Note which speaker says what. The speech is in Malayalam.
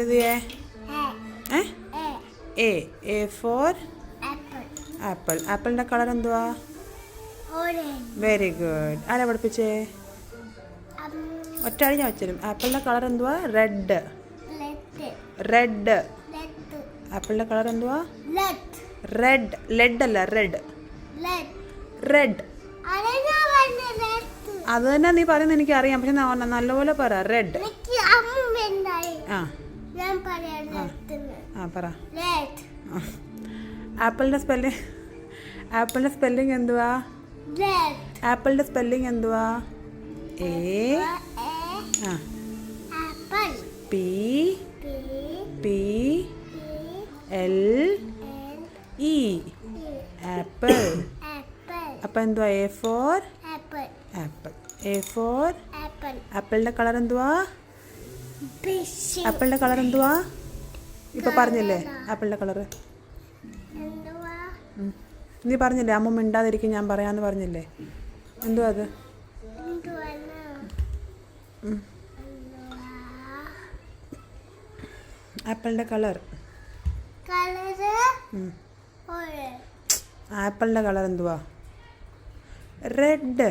Speaker 1: എഴുതിയേ? എ. A for apple. ആപ്പിളിൻ്റെ കളർ എന്തുവാ? Very good. ആരാ പഠിപ്പിച്ചേ? ഒറ്റയടി ഞാൻ വെച്ചരും. ആപ്പിളിൻ്റെ കളർ എന്തുവാ? റെഡ്. റെഡ്. ആപ്പിളിൻ്റെ കളർ എന്തുവാ? റെഡ്. ലെഡ് അല്ല, റെഡ്. റെഡ്. അത് തന്നെ നീ പറയുന്നത് എനിക്കറിയാം, പക്ഷെ നല്ലപോലെ പറ. റെഡ്. ആ പറ. ആപ്പിളിൻ്റെ സ്പെല്ലിംഗ് എന്തുവാ? ആപ്പിളിൻ്റെ സ്പെല്ലിംഗ് എന്തുവാ? A P P L E. Apple. അപ്പം എന്തുവാ? A for apple. A for ആപ്പിളിൻ്റെ കളർ എന്തുവാ? ആപ്പിളിൻ്റെ കളർ എന്തുവാ? ഇപ്പം പറഞ്ഞില്ലേ ആപ്പിളിൻ്റെ കളറ്? നീ പറഞ്ഞില്ലേ അമ്മ മിണ്ടാതിരിക്കും ഞാൻ പറയാമെന്ന് പറഞ്ഞില്ലേ? എന്തുവാ അത്? ആപ്പിളിൻ്റെ കളർ. ആപ്പിളിൻ്റെ കളർ എന്തുവാ? റെഡ്.